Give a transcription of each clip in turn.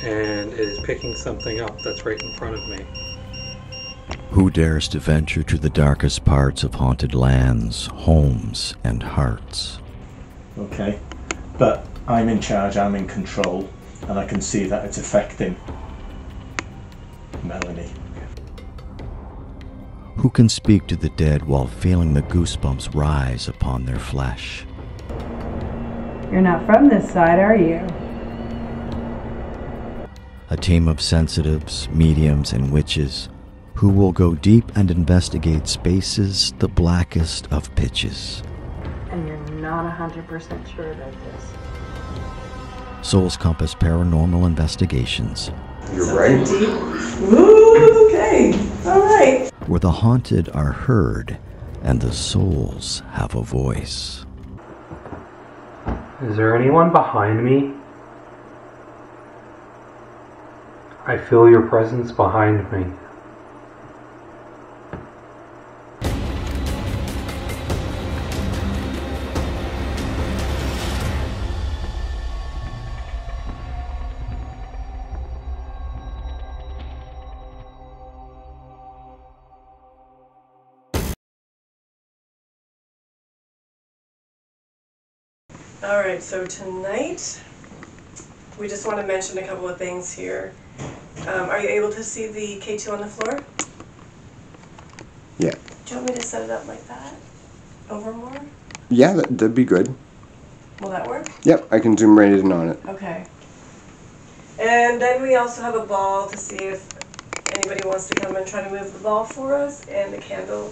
and it is picking something up that's right in front of me. Who dares to venture to the darkest parts of haunted lands, homes, and hearts? Okay, but I'm in charge, I'm in control, and I can see that it's affecting Melanie. Who can speak to the dead while feeling the goosebumps rise upon their flesh? You're not from this side, are you? A team of sensitives, mediums, and witches who will go deep and investigate spaces the blackest of pitches. And you're not 100% sure about this. Souls Compass Paranormal Investigations. You're right. Ooh, okay. All right. Where the haunted are heard and the souls have a voice. Is there anyone behind me? I feel your presence behind me. Alright, so tonight we just want to mention a couple of things here. Are you able to see the K2 on the floor? Yeah. Do you want me to set it up like that? Over more? Yeah, that'd be good. Will that work? Yep, I can zoom right in on it. Okay. And then we also have a ball to see if anybody wants to come and try to move the ball for us, and a candle.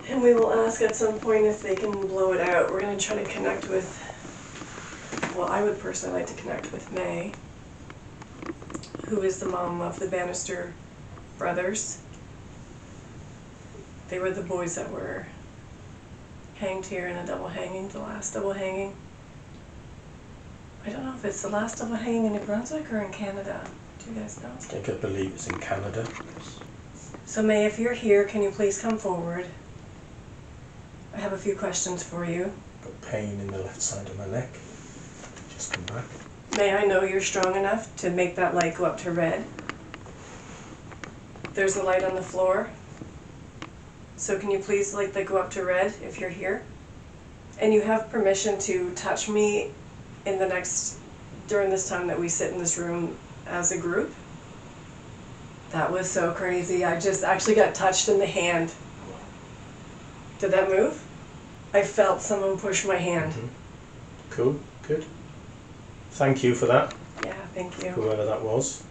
And we will ask at some point if they can blow it out. We're going to try to connect with, well, I would personally like to connect with May, who is the mom of the Bannister brothers. They were the boys that were hanged here in a double hanging, the last double hanging. I don't know if it's the last double hanging in New Brunswick or in Canada. Do you guys know? I believe it's in Canada. So May, if you're here, can you please come forward? I have a few questions for you. Got pain in the left side of my neck. Just come back. May, I know you're strong enough to make that light go up to red. There's a light on the floor. So can you please let that go up to red if you're here? And you have permission to touch me in the during this time that we sit in this room as a group. That was so crazy. I just actually got touched in the hand. Did that move? I felt someone push my hand. Mm-hmm. Cool, good. Thank you for that. Yeah, thank you. Whoever that was.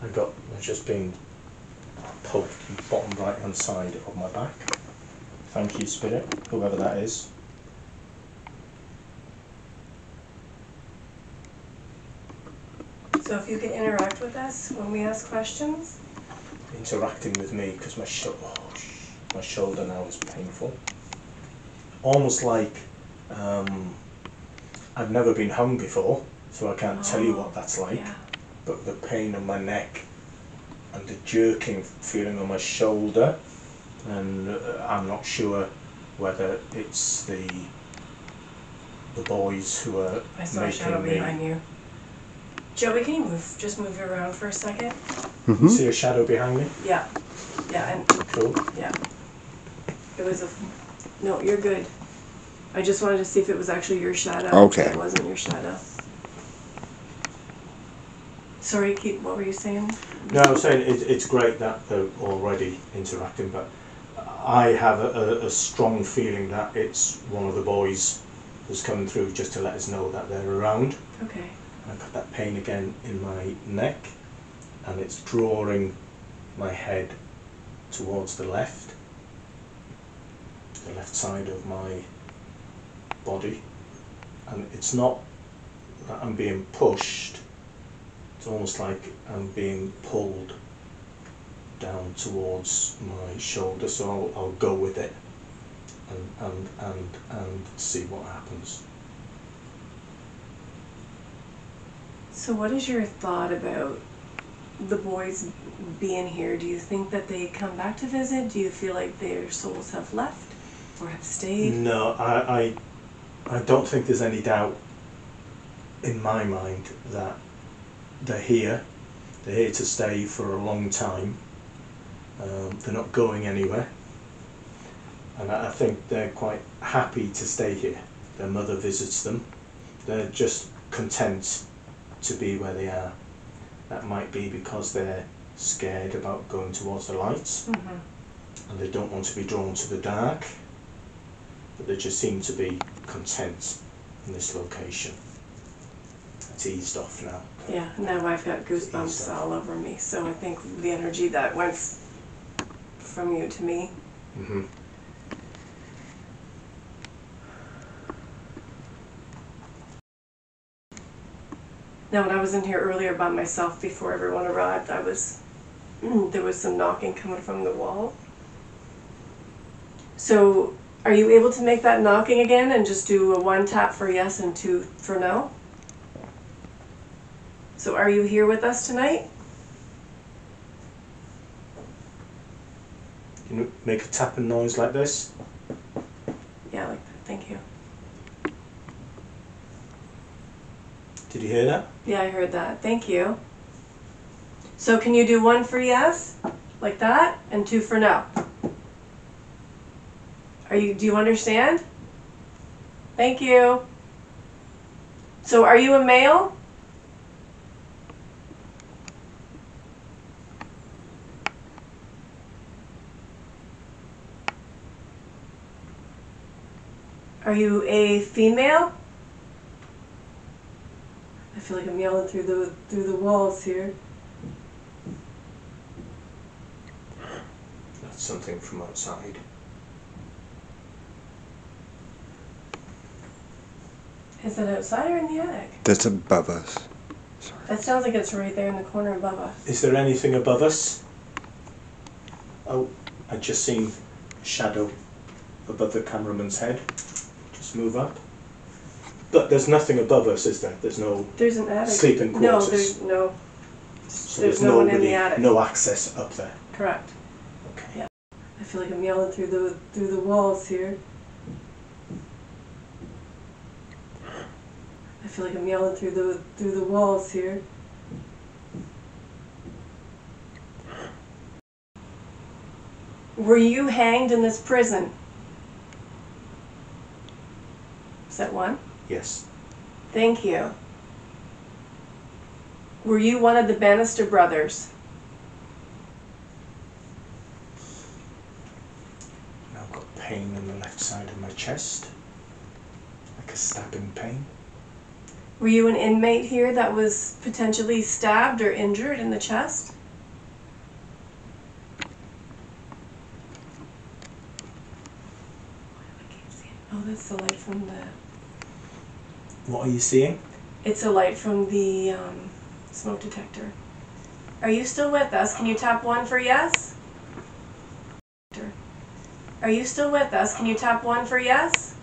I've just been poked bottom right hand side of my back. Thank you, spirit, whoever that is. So if you can interact with us when we ask questions. Interacting with me because my shoulder now is painful. Almost like I've never been hung before, so I can't tell you what that's like. Yeah. But the pain in my neck and the jerking feeling on my shoulder, and I'm not sure whether it's the boys who are I saw a shadow behind you. Joey, can you just move around for a second? Mm-hmm. You see a shadow behind me? Yeah. Yeah, and Cool. yeah. It was no, you're good. I just wanted to see if it was actually your shadow. Okay. It wasn't your shadow. Sorry, what were you saying? No, I was saying it's great that they're already interacting, but I have a strong feeling that it's one of the boys who's coming through just to let us know that they're around. Okay. I've got that pain again in my neck, and it's drawing my head towards the left side of my body, and it's not that I'm being pushed, it's almost like I'm being pulled down towards my shoulder, so I'll go with it and see what happens. So what is your thought about the boys being here? Do you think that they come back to visit? Do you feel like their souls have left or have stayed? No, I don't think there's any doubt in my mind that they're here to stay for a long time. They're not going anywhere, and I think they're quite happy to stay here. Their mother visits them. They're just content to be where they are. That might be because they're scared about going towards the lights, and they don't want to be drawn to the dark, but they just seem to be content in this location. It's eased off now. Yeah, now I've got goosebumps all over me, so I think the energy that went from you to me. Now, when I was in here earlier by myself before everyone arrived, there was some knocking coming from the wall. So, are you able to make that knocking again and just do a 1 tap for yes and 2 for no? So, are you here with us tonight? Can you make a tapping noise like this? Yeah, like that. Thank you. Did you hear that? Yeah, I heard that. Thank you. So can you do 1 for yes, like that, and 2 for no? Do you understand? Thank you. So are you a male? Are you a female? I feel like I'm yelling through the walls here. That's something from outside. Is it outside or in the attic? That's above us. Sorry. That sounds like it's right there in the corner above us. Is there anything above us? Oh, I just seen a shadow above the cameraman's head. Just move up. But there's nothing above us, is there? There's no There's an attic. sleeping quarters. No, there's no. So there's no one in nobody, the attic. no access up there. Correct. Okay. Yeah. I feel like I'm yelling through the walls here. I feel like I'm yelling through the walls here. Were you hanged in this prison? Is that 1? Yes. Thank you. Were you one of the Bannister brothers? Now I've got pain in the left side of my chest, like a stabbing pain. Were you an inmate here that was potentially stabbed or injured in the chest? Oh, that's the light from the... What are you seeing? It's a light from the smoke detector. Are you still with us? Can you tap 1 for yes? Are you still with us? Can you tap 1 for yes?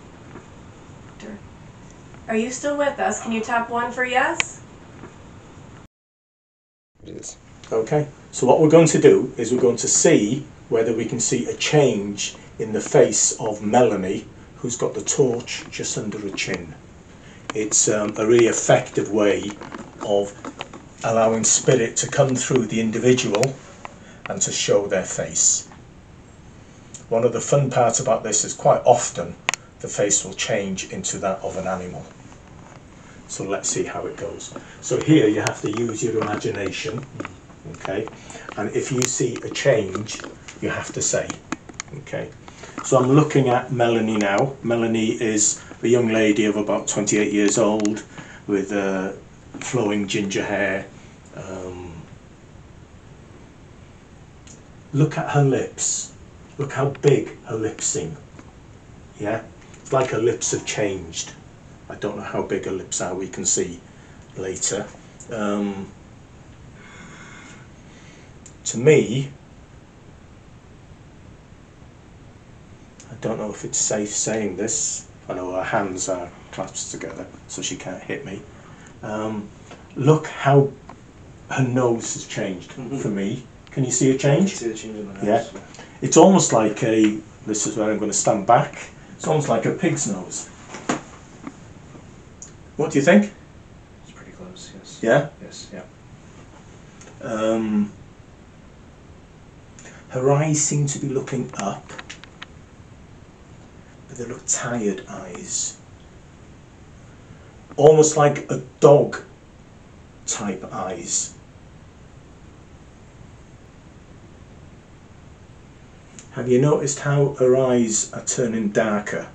Are you still with us? Can you tap 1 for yes? It is. Okay, so what we're going to do is we're going to see whether we can see a change in the face of Melanie, who's got the torch just under her chin. It's a really effective way of allowing spirit to come through the individual and to show their face. One of the fun parts about this is quite often the face will change into that of an animal. So let's see how it goes. So here you have to use your imagination, okay? And if you see a change, you have to say, okay? So I'm looking at Melanie now. Melanie is a young lady of about 28 years old with flowing ginger hair. Look at her lips. Look how big her lips seem. Yeah? It's like her lips have changed. I don't know how big her lips are, we can see later. To me, I don't know if it's safe saying this. I know her hands are clasped together so she can't hit me. Look how her nose has changed for me. Can you see a change? I can see the change in the nose. Yeah. It's almost like this is where I'm going to stand back. It's almost like a pig's nose. What do you think? Yes. Yeah? Yes, yeah. Her eyes seem to be looking up, but they look tired eyes. Almost like a dog type eyes. Have you noticed how her eyes are turning darker?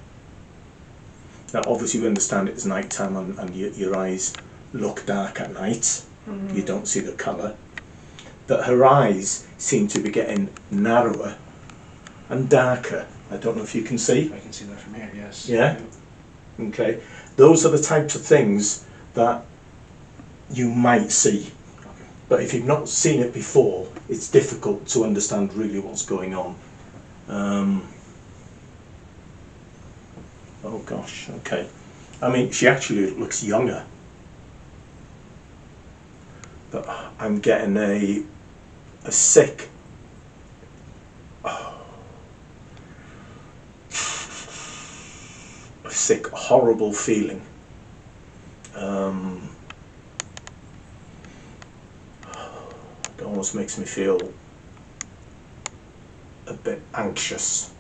Now obviously we understand it's night time and your eyes look dark at night. Mm-hmm. You don't see the colour. But her eyes seem to be getting narrower and darker. I don't know if you can see. I can see that from here, yes. Yeah? Okay. Those are the types of things that you might see. Okay. But if you've not seen it before, it's difficult to understand really what's going on. Oh gosh, okay. I mean, she actually looks younger. But I'm getting a sick, a sick, horrible feeling. It almost makes me feel a bit anxious.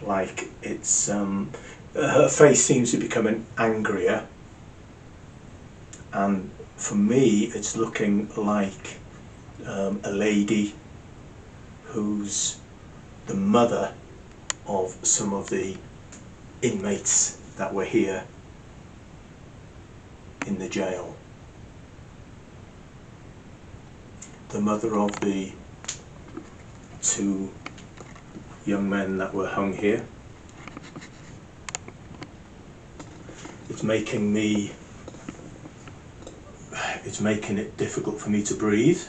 Like it's, her face seems to be becoming angrier. And for me, it's looking like a lady who's the mother of some of the inmates that were here in the jail. The mother of the 2 young men that were hung here. It's making it difficult for me to breathe.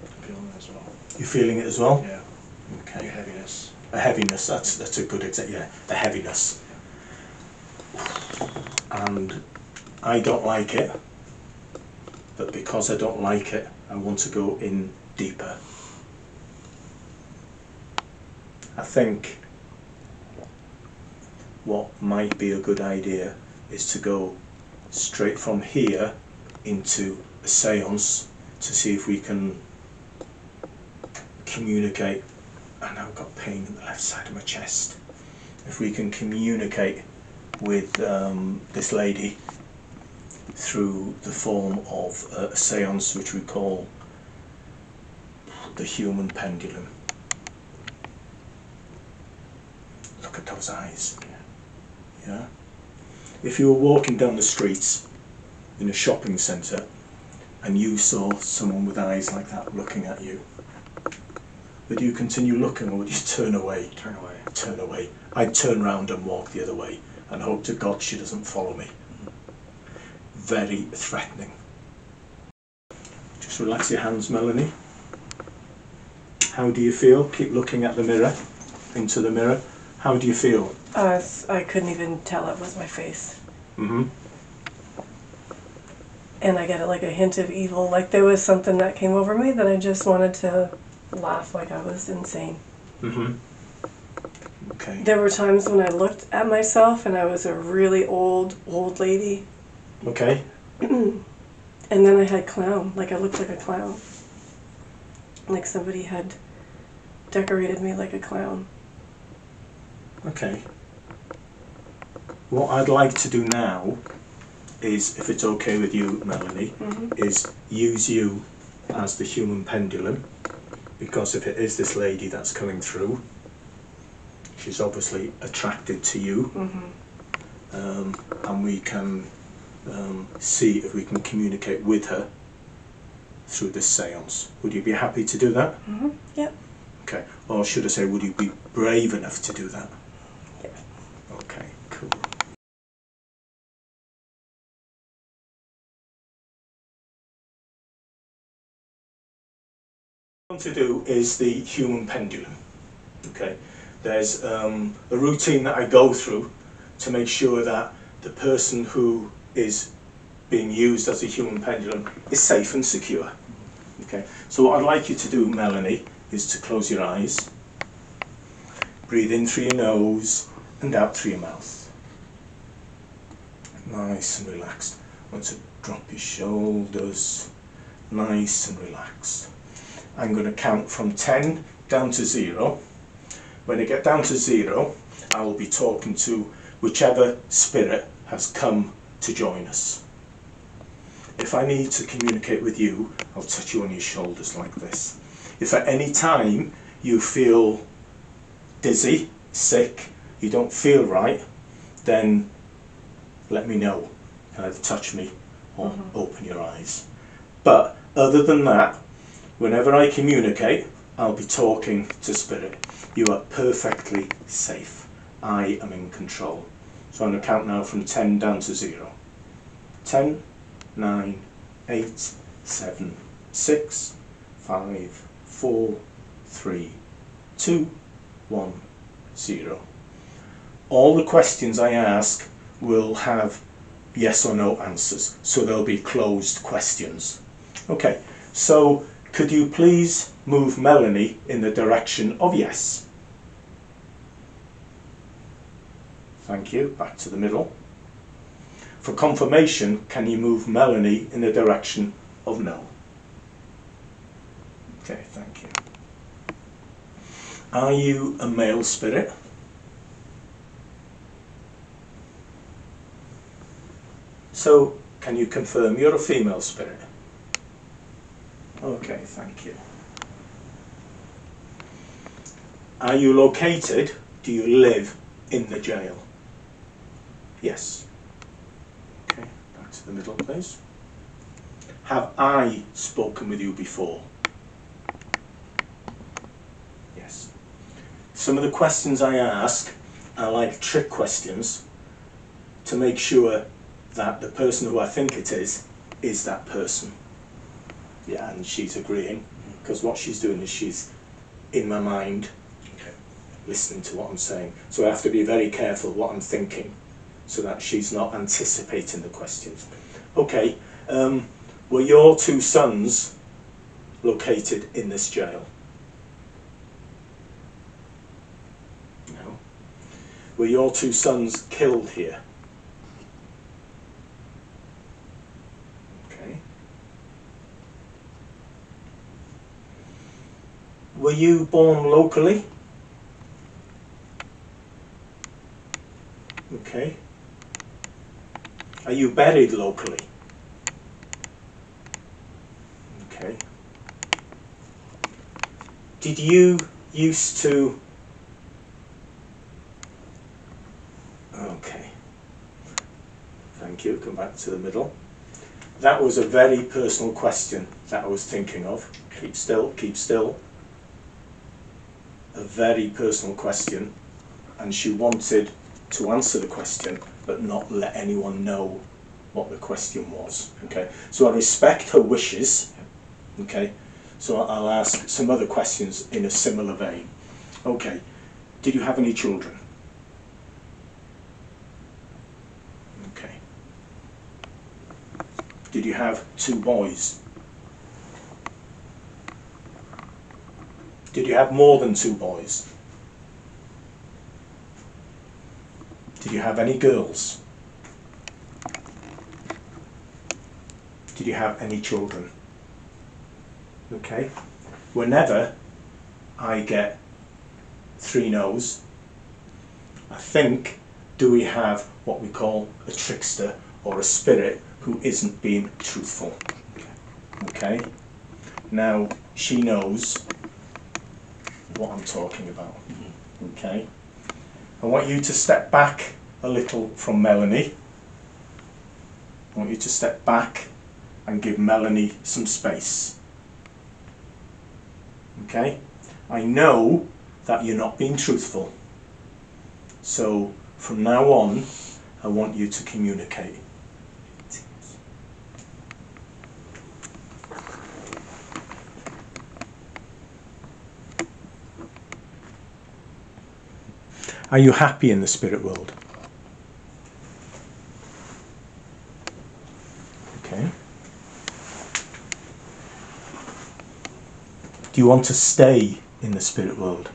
I'm feeling it as well. You're feeling it as well? Yeah. Okay. A heaviness. A heaviness, that's a good example, yeah, a heaviness. And I don't like it, but because I don't like it, I want to go in deeper. I think what might be a good idea is to go straight from here into a seance to see if we can communicate. And I've got pain in the left side of my chest. If we can communicate with this lady through the form of a seance which we call the human pendulum. Look at those eyes. Yeah? If you were walking down the streets in a shopping centre and you saw someone with eyes like that looking at you, would you continue looking or would you turn away? Turn away. Turn away. I'd turn round and walk the other way and hope to God she doesn't follow me. Very threatening. Just relax your hands, Melanie. How do you feel? Keep looking at the mirror, into the mirror. How do you feel? I couldn't even tell it was my face. Mm-hmm. And I get like a hint of evil. Like there was something that came over me that I just wanted to laugh like I was insane. Mm-hmm. Okay. There were times when I looked at myself and I was a really old lady. Okay. And then I had clown. Like I looked like a clown. Like somebody had decorated me like a clown. Okay. What I'd like to do now is, if it's okay with you, Melanie, is use you as the human pendulum, because if it is this lady that's coming through, she's obviously attracted to you, and we can see if we can communicate with her through this seance. Would you be happy to do that? Yep. Okay. Or should I say, would you be brave enough to do that? Yeah. Okay, cool. What I want to do is the human pendulum. Okay. There's a routine that I go through to make sure that the person who is being used as a human pendulum is safe and secure. Okay. So what I'd like you to do, Melanie, is to close your eyes. Breathe in through your nose and out through your mouth. Nice and relaxed. I want to drop your shoulders, nice and relaxed. I'm going to count from 10 down to 0. When I get down to 0, I will be talking to whichever spirit has come to join us. If I need to communicate with you, I'll touch you on your shoulders like this. If at any time you feel dizzy, sick, you don't feel right, then let me know. Either touch me or open your eyes. But other than that, whenever I communicate, I'll be talking to spirit. You are perfectly safe. I am in control. So I'm going to count now from 10 down to 0. 10, 9, 8, 7, 6, 5, 4, 3, 2, 1, 0. All the questions I ask will have yes or no answers, so they'll be closed questions. Okay, so could you please move Melanie in the direction of yes? Thank you. Back to the middle. For confirmation, can you move Melanie in the direction of no? Okay, thank you. Are you a male spirit? So, can you confirm you're a female spirit? Okay, thank you. Are you located? Do you live in the jail? Yes. Okay, back to the middle, please. Have I spoken with you before? Yes. Some of the questions I ask are like trick questions to make sure that the person who I think it is that person. Yeah, and she's agreeing, because what she's doing is she's in my mind, listening to what I'm saying. So I have to be very careful what I'm thinking, so that she's not anticipating the questions. Okay, were your 2 sons located in this jail? No. Were your 2 sons killed here? Okay. Were you born locally? Okay. Are you buried locally? Okay. Did you used to... Okay. Thank you. Come back to the middle. That was a very personal question that I was thinking of. Keep still, keep still. A very personal question, and she wanted to answer the question but not let anyone know what the question was. Okay, so I respect her wishes. Okay, so I'll ask some other questions in a similar vein. Okay, did you have any children? Okay. Did you have 2 boys? Did you have more than 2 boys? Did you have any girls? Did you have any children? Okay. Whenever I get 3 no's, I think, do we have what we call a trickster or a spirit who isn't being truthful? Okay. Now she knows what I'm talking about. Okay. I want you to step back a little from Melanie. I want you to step back and give Melanie some space. Okay? I know that you're not being truthful. So from now on, I want you to communicate. Are you happy in the spirit world? Okay. Do you want to stay in the spirit world?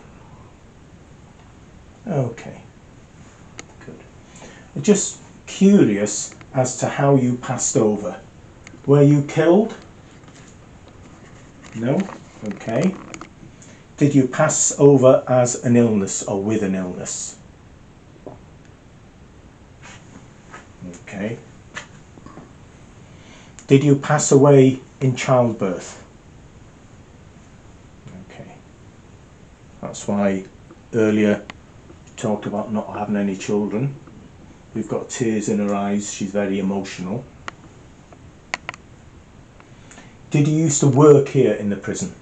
Okay. Good. I'm just curious as to how you passed over. Were you killed? No? Okay. Did you pass over as an illness or with an illness? Okay. Did you pass away in childbirth? Okay. That's why earlier you talked about not having any children. We've got tears in her eyes. She's very emotional. Did you used to work here in the prison?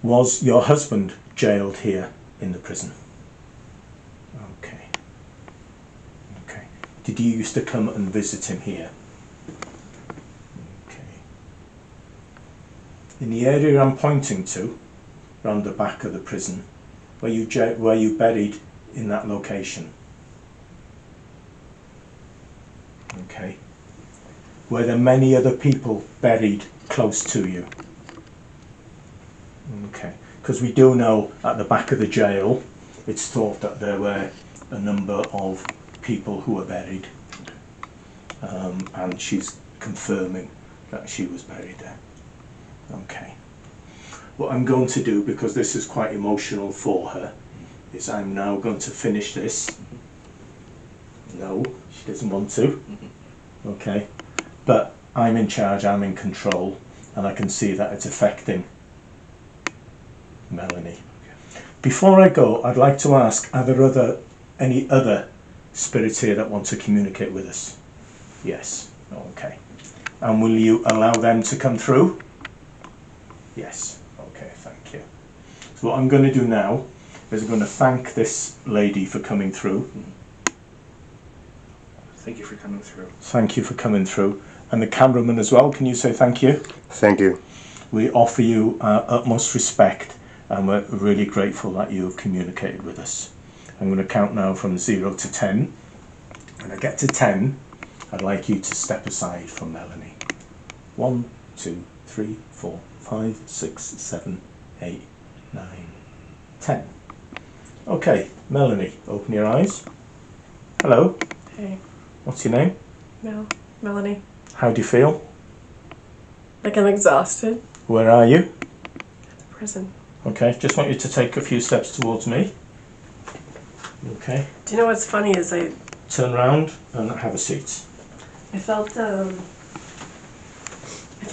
Was your husband jailed here in the prison? Okay. Okay. Did you used to come and visit him here? Okay. In the area I'm pointing to, around the back of the prison, were you buried in that location? Okay. Were there many other people buried close to you? Okay. Because we do know at the back of the jail, it's thought that there were a number of people who were buried. And she's confirming that she was buried there. Okay. What I'm going to do, because this is quite emotional for her, is I'm now going to finish this. No, she doesn't want to. Okay. But I'm in charge, I'm in control, and I can see that it's affecting Melanie. Before I go, I'd like to ask, are there any other spirits here that want to communicate with us? Yes. Okay. And will you allow them to come through? Yes. Okay, thank you. So what I'm going to do now is I'm going to thank this lady for coming through. Thank you for coming through. Thank you for coming through. And the cameraman as well, can you say thank you? Thank you. We offer you our utmost respect, and we're really grateful that you have communicated with us. I'm going to count now from 0 to 10. When I get to 10, I'd like you to step aside from Melanie. 1, 2, 3, 4, 5, 6, 7, 8, 9, 10. Okay, Melanie, open your eyes. Hello. Hey. What's your name? Melanie. How do you feel? Like I'm exhausted. Where are you? Prison. Okay, just want you to take a few steps towards me. Okay. Do you know what's funny is I Turn around and have a seat.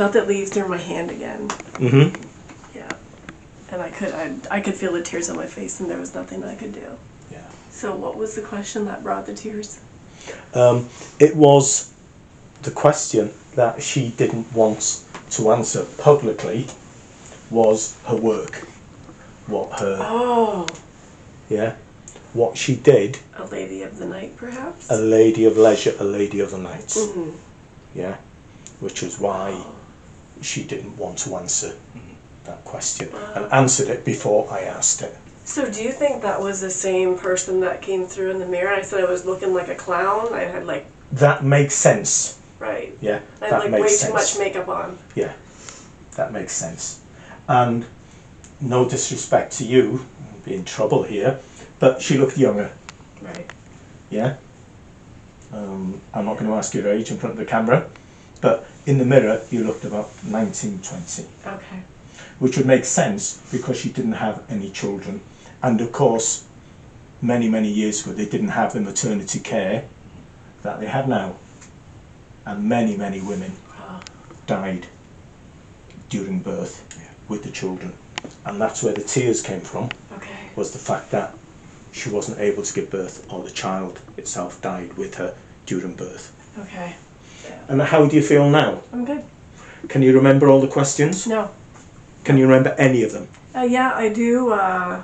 felt it leave through my hand again. Mm-hmm. Yeah. And I could feel the tears on my face, and there was nothing I could do. Yeah. So what was the question that brought the tears? It was the question that she didn't want to answer publicly was her work. Oh. Yeah. What she did. A lady of the night, perhaps? A lady of leisure, a lady of the night. Mm-hmm. Yeah. Which is why she didn't want to answer that question and answered it before I asked it. So do you think that was the same person that came through in the mirror? I said I was looking like a clown. I had like... That makes sense. Right. Yeah, I had like way too much makeup on. Yeah, that makes sense. And no disrespect to you, I'll be in trouble here, but she looked younger. Right. Yeah? I'm not going to ask your age in front of the camera, but in the mirror you looked about 19, 20. Okay. Which would make sense because she didn't have any children. And of course, many, many years ago they didn't have the maternity care that they have now. And many, many women died during birth with the children. And that's where the tears came from, was the fact that she wasn't able to give birth, or the child itself died with her during birth. Okay. Yeah. And how do you feel now? I'm good. Can you remember all the questions? No. Can you remember any of them? Yeah, I do. I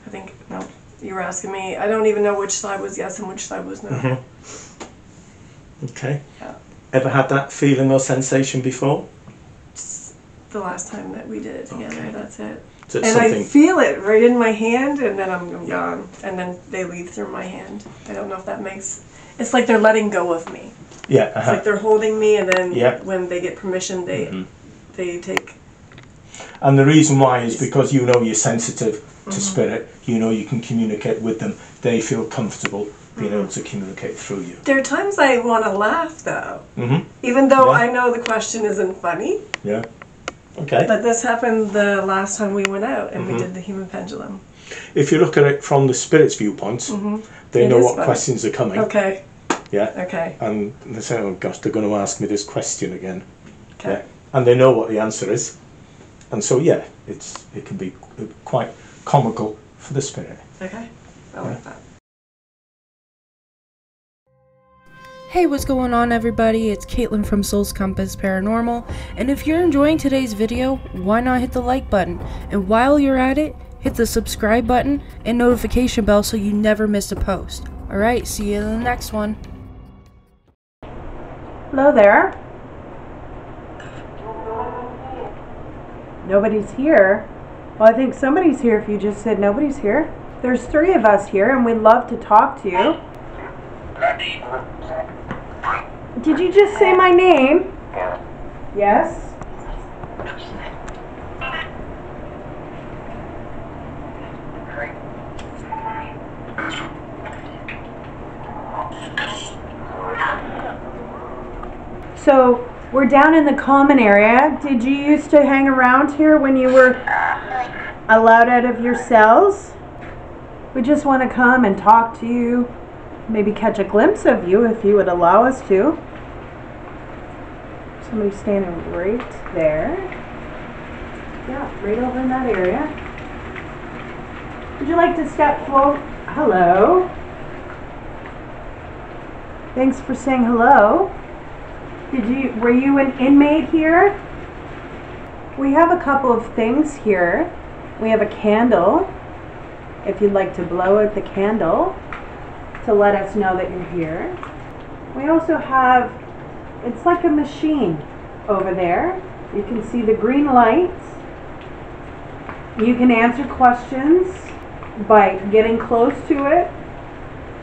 think, no, you were asking me. I don't even know which side was yes and which side was no. Mm-hmm. Okay. Yeah. Ever had that feeling or sensation before? Just the last time that we did it together, that's it. So And I feel it right in my hand, and then I'm gone. And then they leave through my hand. I don't know if that makes... It's like they're letting go of me. Yeah. It's like they're holding me, and then Yeah. when they get permission, they take... And the reason why is because you know you're sensitive to spirit. You know you can communicate with them. They feel comfortable being able to communicate through you. There are times I want to laugh, though. Mm-hmm. Even though Yeah. I know the question isn't funny. Yeah. Okay. But this happened the last time we went out and we did the human pendulum. If you look at it from the spirit's viewpoint, they It know is what funny. questions are coming. Okay. Yeah. Okay. And they say, oh gosh, they're going to ask me this question again. Okay. Yeah. And they know what the answer is. And so, yeah, it can be quite comical for the spirit. Okay. I like that. Hey, what's going on, everybody? It's Caitlin from Soul's Compass Paranormal, and if you're enjoying today's video, why not hit the like button? And while you're at it, hit the subscribe button and notification bell so you never miss a post. Alright, see you in the next one. Hello there. Nobody's here. Well, I think somebody's here if you just said nobody's here. There's 3 of us here and we'd love to talk to you. Did you just say my name? Yes. So, we're down in the common area. Did you used to hang around here when you were allowed out of your cells? We just want to come and talk to you. Maybe catch a glimpse of you if you would allow us to. Somebody's standing right there. Yeah, right over in that area. Would you like to step forward? Hello. Thanks for saying hello. Were you an inmate here? We have a couple of things here. We have a candle, if you'd like to blow out the candle to let us know that you're here. We also have, it's like a machine over there. You can see the green lights. You can answer questions by getting close to it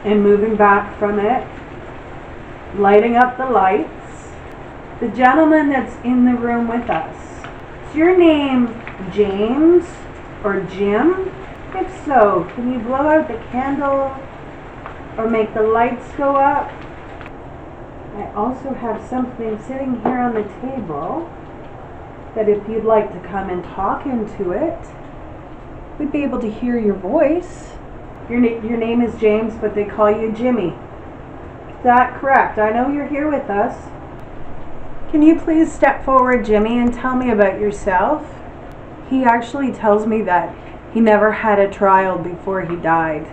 and moving back from it, lighting up the lights. The gentleman that's in the room with us, is your name James or Jim? If so, can you blow out the candle or make the lights go up? I also have something sitting here on the table that if you'd like to come and talk into it, we'd be able to hear your voice. Your name is James, but they call you Jimmy. Is that correct? I know you're here with us. Can you please step forward, Jimmy, and tell me about yourself? He actually tells me that he never had a trial before he died.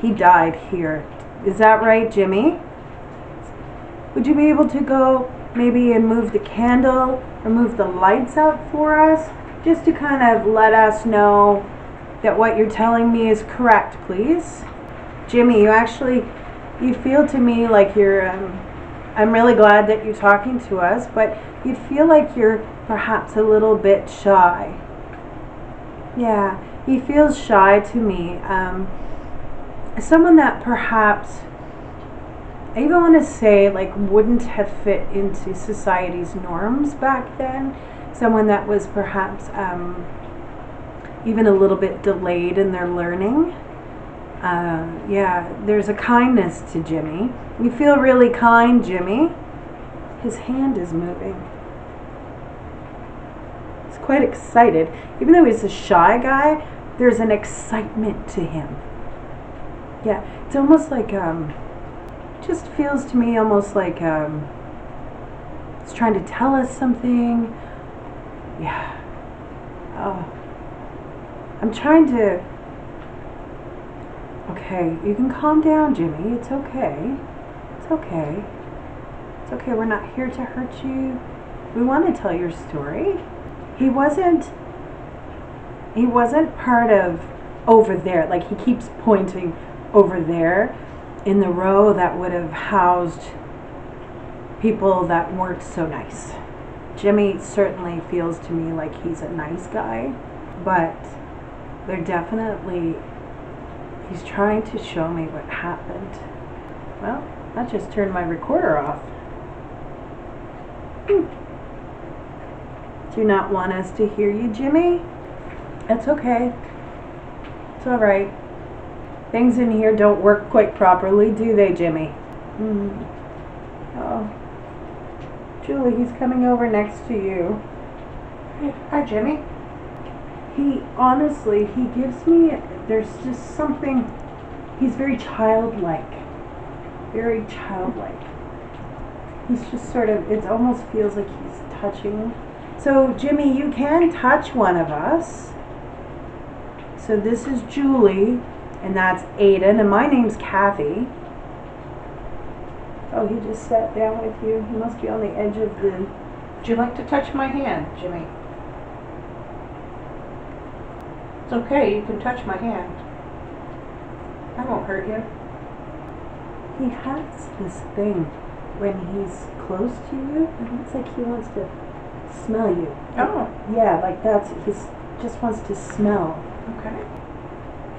He died here. Is that right, Jimmy? Would you be able to go maybe and move the candle or move the lights out for us? Just to kind of let us know that what you're telling me is correct, please. Jimmy, you feel to me like you're, I'm really glad that you're talking to us, but you feel like you're perhaps a little bit shy. Yeah, he feels shy to me. Someone that perhaps, I even want to say, like, wouldn't have fit into society's norms back then. Someone that was perhaps even a little bit delayed in their learning. Yeah, there's a kindness to Jimmy. You feel really kind, Jimmy. His hand is moving. He's quite excited. Even though he's a shy guy, there's an excitement to him. Yeah, it's almost like, just feels to me almost like he's trying to tell us something. Yeah. Oh. I'm trying to... Okay, you can calm down, Jimmy. It's okay. It's okay. It's okay. We're not here to hurt you. We want to tell your story. He wasn't part of over there. Like, he keeps pointing over there in the row that would have housed people that weren't so nice. Jimmy certainly feels to me like he's a nice guy, but they're definitely... He's trying to show me what happened. Well, that just turned my recorder off. Do you not want us to hear you, Jimmy? It's okay. It's all right. Things in here don't work quite properly, do they, Jimmy? Oh. Julie, he's coming over next to you. Hi, Jimmy. He, honestly, he gives me, there's just something, he's very childlike. Very childlike. He's just sort of, it almost feels like he's touching. So, Jimmy, you can touch one of us. So this is Julie, and that's Aidan, and my name's Kathy. Oh, he just sat down with you. He must be on the edge of the... Would you like to touch my hand, Jimmy? It's okay, you can touch my hand. I won't hurt you. He has this thing when he's close to you, and it's like he wants to smell you. Oh. Yeah, like that's, he just wants to smell. Okay.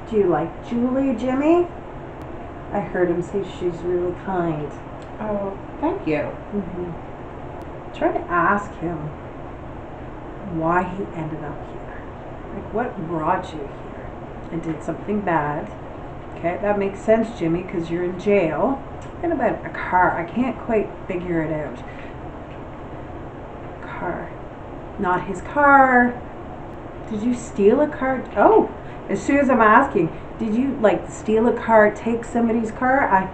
Do you like Julie, Jimmy? I heard him say she's really kind. Oh, thank you. Try to ask him why he ended up here. Like, what brought you here? And did something bad. Okay, that makes sense, Jimmy, because you're in jail. And about a car, I can't quite figure it out. Car. Not his car. Did you steal a car? Oh, as soon as I'm asking, did you like steal a car, take somebody's car? I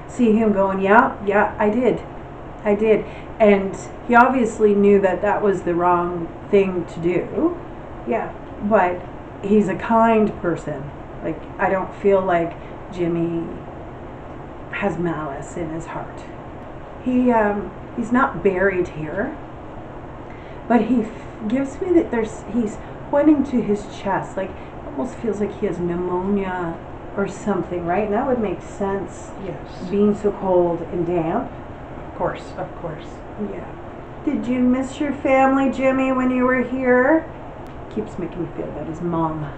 see him going, yeah, I did. And he obviously knew that that was the wrong thing to do. Yeah, but he's a kind person. Like, I don't feel like Jimmy has malice in his heart. He's not buried here, but he gives me that he's pointing to his chest, like almost feels like he has pneumonia or something, right? And that would make sense. Yes. Being so cold and damp. Of course. Yeah. Did you miss your family, Jimmy, when you were here? Keeps making me feel about his mom.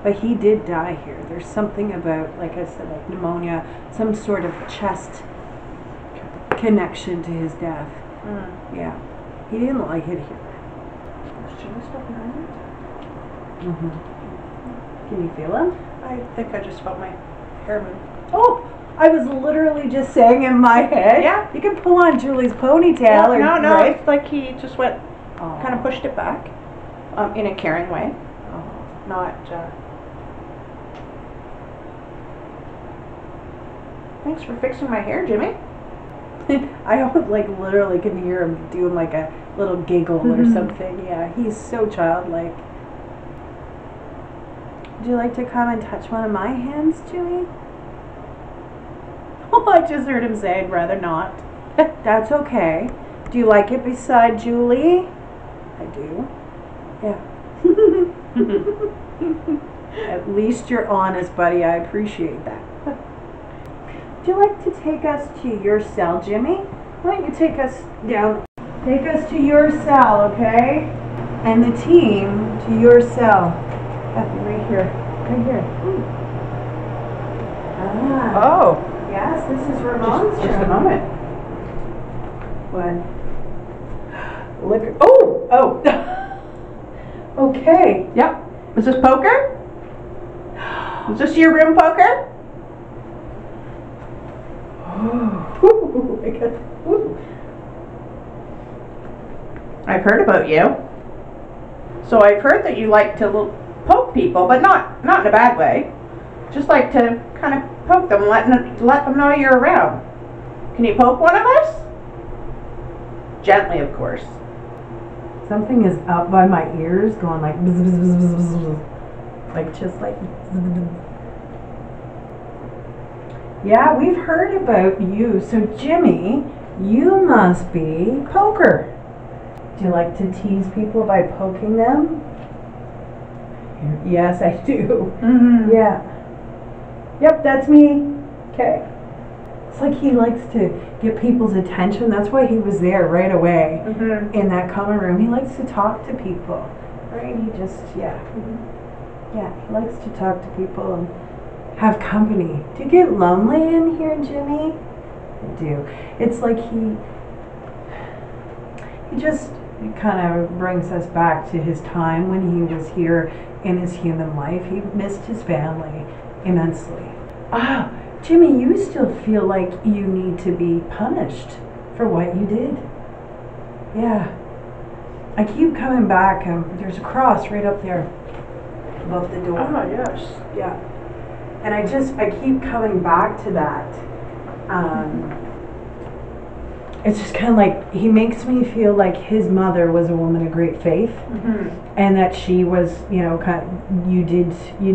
But he did die here. There's something about, like I said, like pneumonia, some sort of chest connection to his death. Yeah. He didn't like it here. Can you feel him? I think I just felt my hair move. Oh, I was literally just saying in my head. Yeah. You can pull on Julie's ponytail. No, right? it's like he just went, Oh. kind of pushed it back, in a caring way. Not, Thanks for fixing my hair, Jimmy. I like literally can hear him doing like a little giggle or something. Yeah, he's so childlike. Would you like to come and touch one of my hands, Jimmy? Oh, I just heard him say I'd rather not. That's okay. Do you like it beside Julie? I do. Yeah. At least you're honest, buddy. I appreciate that. Would you like to take us to your cell, Jimmy? Why don't you take us down? Take us to your cell, okay? And the team to your cell. Right here. Right here. Ah. Oh. Yes, this is Ramon's Just a room. moment. What? Liquor. Oh! Okay. Yep. Was this poker? Was this your room, poker? Ooh, I got, ooh. I've heard about you. So I've heard that you like to poke people, but not in a bad way. Just like to kind of poke them, let them know you're around. Can you poke one of us? Gently, of course. Something is up by my ears going like bzz, bzz, bzz, bzz, bzz, bzz. Like just like bzz. Yeah, we've heard about you. So Jimmy, you must be poker. Do you like to tease people by poking them? Yes, I do. Yeah. Yep, that's me. Okay. It's like he likes to get people's attention. That's why he was there right away in that common room. He likes to talk to people. Right? He just, yeah. Yeah, he likes to talk to people and have company. Do you get lonely in here, Jimmy? I do. It's like he it kind of brings us back to his time when he was here in his human life. He missed his family immensely. Ah, Jimmy, you still feel like you need to be punished for what you did. Yeah. I keep coming back. There's a cross right up there above the door. Oh, yes. Yeah. And I keep coming back to that. It's just kind of like, he makes me feel like his mother was a woman of great faith, and that she was, you know, you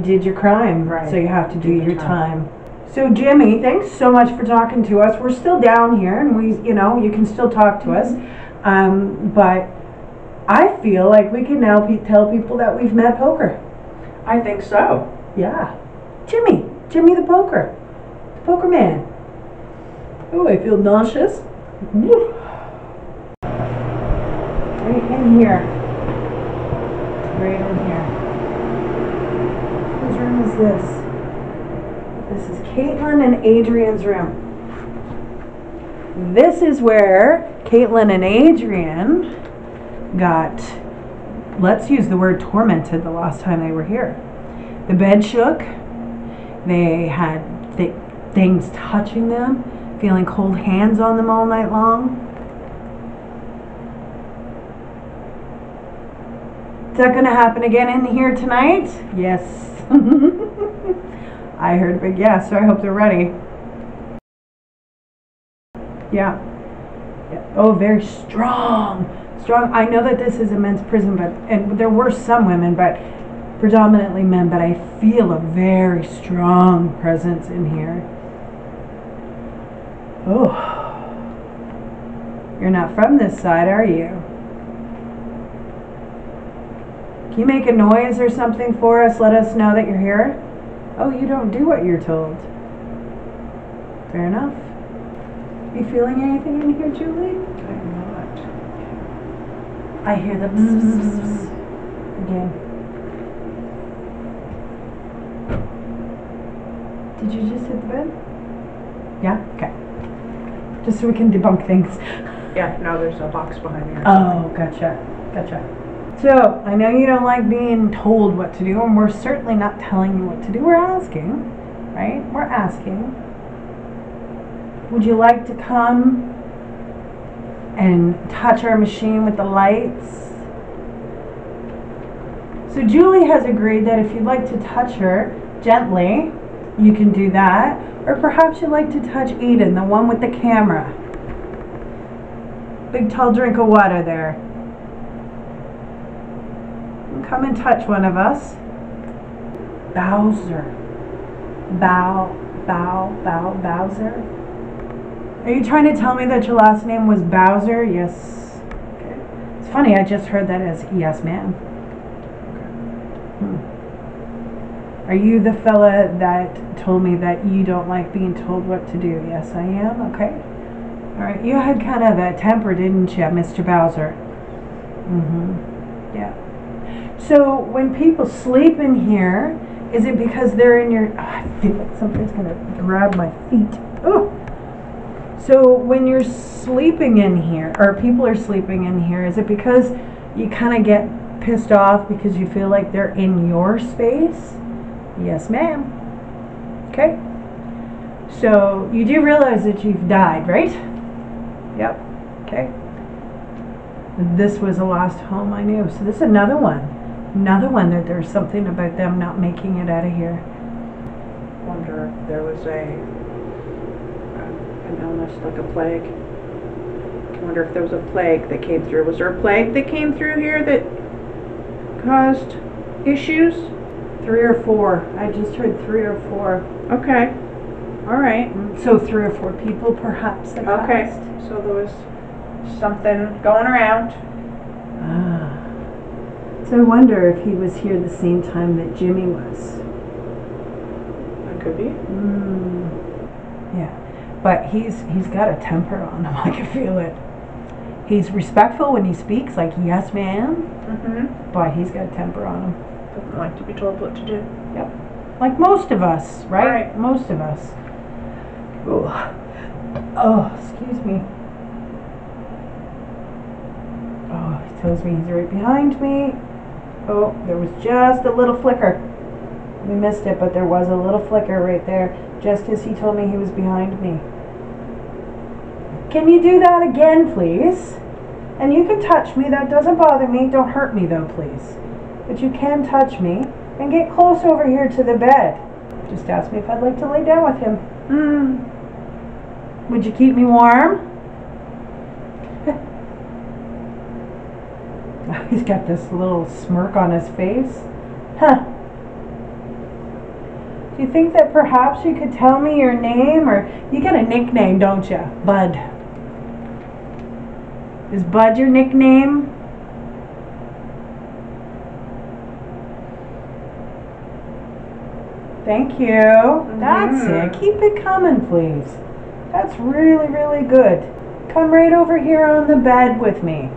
did your crime, Right. so you have to do your time. So Jimmy, thanks so much for talking to us. We're still down here, and you know, you can still talk to us, but I feel like we can now tell people that we've met Poker. I think so. Yeah, Jimmy the Poker man. Oh, I feel nauseous. Right in here. Right in here. Whose room is this? This is Caitlin and Adrian's room. This is where Caitlin and Adrian got, let's use the word tormented the last time they were here. The bed shook. They had things touching them, feeling cold hands on them all night long. Is that going to happen again in here tonight? Yes. I heard a big yes, so I hope they're ready. Yeah. Oh, very strong. I know that this is a men's prison, and there were some women, but predominantly men, but I feel a very strong presence in here. Oh, you're not from this side, are you? Can you make a noise or something for us? Let us know that you're here. Oh, you don't do what you're told. Fair enough. You feeling anything in here, Julie? I'm not. I hear the bzz, bzz, bzz, bzz again. Did you just hit the bed? Yeah? Okay. Just so we can debunk things. Yeah, no, there's a box behind me. Oh, gotcha. So, I know you don't like being told what to do, and we're certainly not telling you what to do. We're asking, right? We're asking. Would you like to come and touch our machine with the lights? So Julie has agreed that if you'd like to touch her gently, you can do that. Or perhaps you'd like to touch Aidan, the one with the camera. Big tall drink of water there. Come and touch one of us. Bowser. Bowser. Are you trying to tell me that your last name was Bowser? Yes. Okay. It's funny, I just heard that as yes, ma'am. Are you the fella that told me that you don't like being told what to do? Yes, I am. Okay. Alright, you had kind of a temper, didn't you, Mr. Bowser? Yeah. So, when people sleep in here, is it because they're in your... Oh, I feel like something's going to grab my feet. Oh! So, when you're sleeping in here, or people are sleeping in here, is it because you kind of get pissed off because you feel like they're in your space? Yes, ma'am. Okay. So, you do realize that you've died, right? Yep. Okay. This was the last home I knew. So, this is another one. Another one that there's something about them not making it out of here. Wonder if there was an illness like a plague. I wonder if there was a plague that came through. Was there a plague that came through here that caused issues? 3 or 4. I just heard 3 or 4. Okay. All right. So 3 or 4 people perhaps that Okay. passed. So there was something going around. So I wonder if he was here the same time that Jimmy was. That could be. Yeah. But he's got a temper on him. I can feel it. He's respectful when he speaks, like yes ma'am. But he's got a temper on him. Doesn't like to be told what to do. Yep. Like most of us, right? Most of us. Oh, excuse me. tells me he's right behind me. Oh, there was just a little flicker. We missed it, but there was a little flicker right there, just as he told me he was behind me. Can you do that again, please? And you can touch me, that doesn't bother me. Don't hurt me though, please. But you can touch me and get close over here to the bed. Just ask me if I'd like to lay down with him. Would you keep me warm? He's got this little smirk on his face. Huh. Do you think that perhaps you could tell me your name? Or you got a nickname, don't you? Bud. Is Bud your nickname? Thank you. That's it. Keep it coming, please. That's really, really good. Come right over here on the bed with me.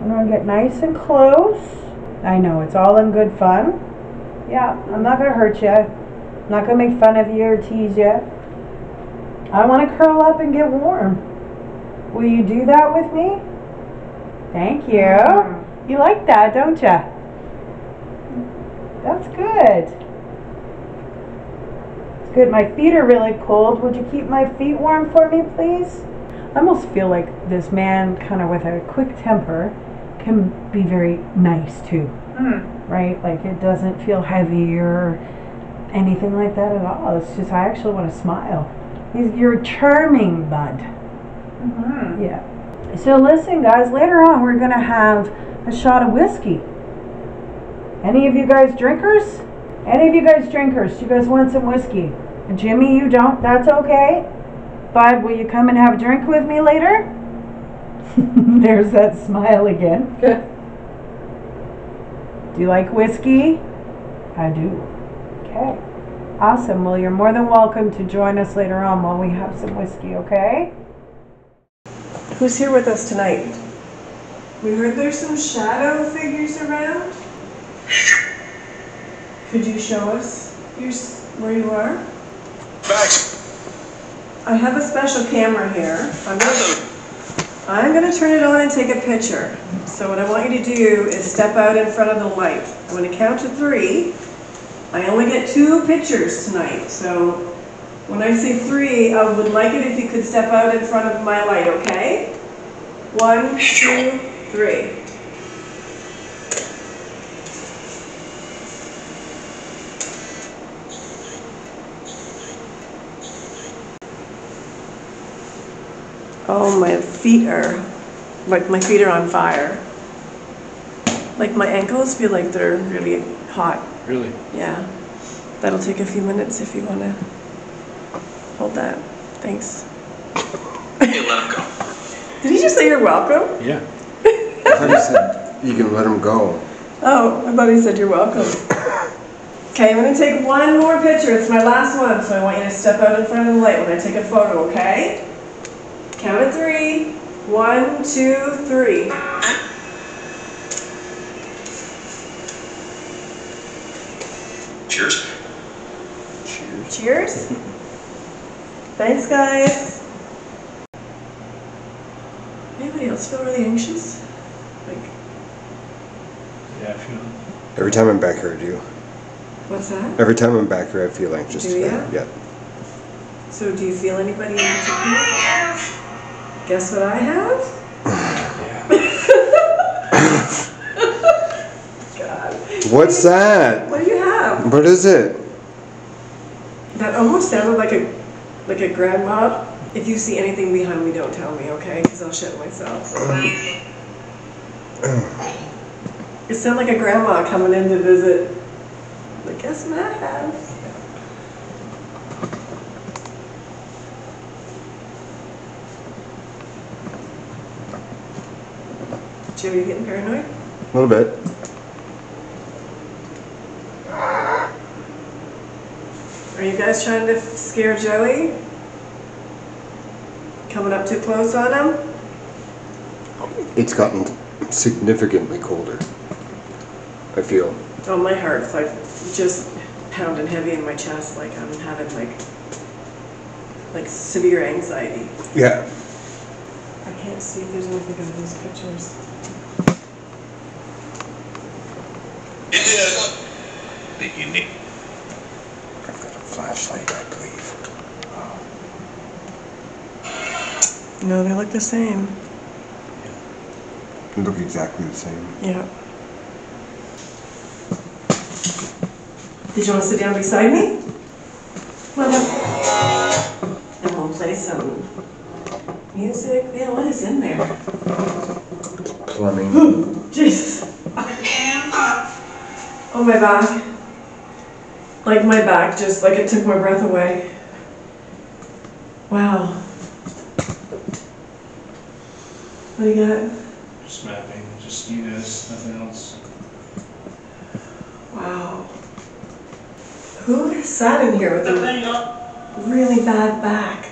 I'm going to get nice and close. I know, it's all in good fun. Yeah, I'm not going to hurt you. I'm not going to make fun of you or tease you. I want to curl up and get warm. Will you do that with me? Thank you. You like that, don't you? That's good. It's good. My feet are really cold. Would you keep my feet warm for me, please? I almost feel like this man, kind of with a quick temper, can be very nice too. Right? Like it doesn't feel heavy or anything like that at all. It's just I actually want to smile. You're charming, Bud. Yeah. So listen, guys. Later on, we're gonna have a shot of whiskey. Any of you guys drinkers? Any of you guys drinkers? Do you guys want some whiskey? And Jimmy, you don't? That's okay. Bud, will you come and have a drink with me later? There's that smile again. Do you like whiskey? I do. Okay. Awesome. Well, you're more than welcome to join us later on while we have some whiskey, okay? Who's here with us tonight? We heard there's some shadow figures around. Could you show us where you are? Back. I have a special camera here. I'm gonna turn it on and take a picture. So what I want you to do is step out in front of the light. I'm gonna count to 3. I only get 2 pictures tonight, so when I say 3, I would like it if you could step out in front of my light, okay? 1, 2, 3. Oh, my feet are on fire. Like my ankles feel like they're really hot. Really? Yeah. That'll take a few minutes if you want to hold that. Thanks. Hey, let him go. Did he just say you're welcome? Yeah. I thought you said you can let him go. Oh, I thought he said you're welcome. Okay, I'm going to take one more picture. It's my last one, so I want you to step out in front of the light when I take a photo, okay? Count at 3. 1, 2, 3. Cheers. Cheers. Thanks, guys. Anybody else feel really anxious? Like, Yeah, I feel. Every time I'm back here, I do. what's that? Every time I'm back here, I feel anxious. Do ya? Yeah. So do you feel anybody in particular? Guess what I have? God. What's that? What do you have? What is it? That almost sounded like a grandma. If you see anything behind me, don't tell me, okay? Because I'll shit myself. It sounded like a grandma coming in to visit. But guess what I have? Joey, you getting paranoid? A little bit. Are you guys trying to scare Joey? Coming up too close on him? It's gotten significantly colder. I feel. Oh, my heart's like just pounding heavy in my chest, like I'm having like severe anxiety. Yeah. I can't Let's see if there's anything in these pictures. Think you need. I've got a flashlight, I believe. No, they look the same. They look exactly the same. Yeah. Did you want to sit down beside me? Well, and we'll play some music. Yeah, what is in there? Plumbing. Jesus. Oh, my back. Like my back, just like it took my breath away. Wow. What do you got? Just mapping, just you guys, nothing else. Wow. Who sat in here with a really bad back?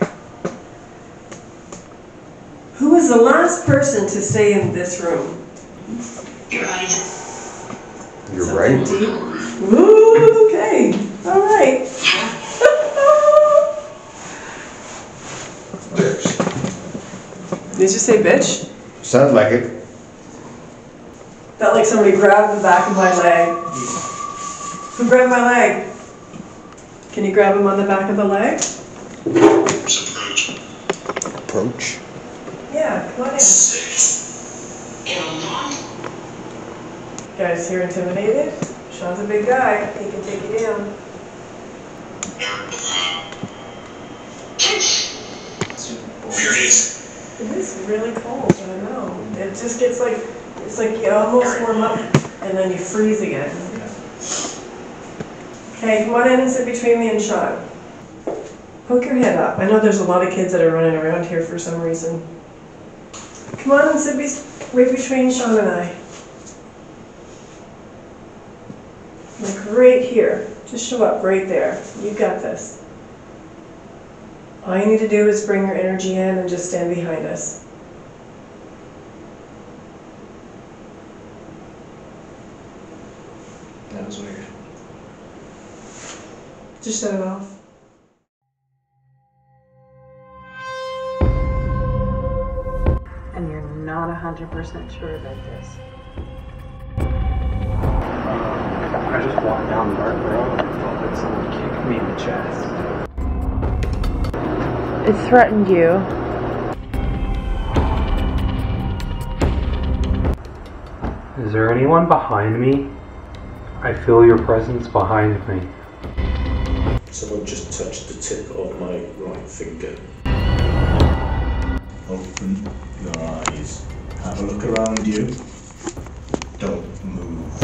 Who was the last person to stay in this room? You're Something right. Deep. Ooh, okay. All right. Bitch. Did you say bitch? Sounds like it. Felt like somebody grabbed the back of my leg. Who grabbed my leg? Can you grab him on the back of the leg? Approach. Yeah, come on in. Guys here intimidated? Sean's a big guy. He can take you down. It is really cold, I know. It just gets like, it's like you almost warm up and then you freeze again. Okay, come on in and sit between me and Sean. Poke your head up. I know there's a lot of kids that are running around here for some reason. Come on and sit right between Sean and I. Like right here. Just show up right there. You got this. All you need to do is bring your energy in and just stand behind us. That was weird. Just shut it off. And you're not 100% sure about this. I just walked down the dark road and felt that someone kicked me in the chest. It threatened you. Is there anyone behind me? I feel your presence behind me. Someone just touched the tip of my right finger. Open your eyes. Have a look around you. Don't move.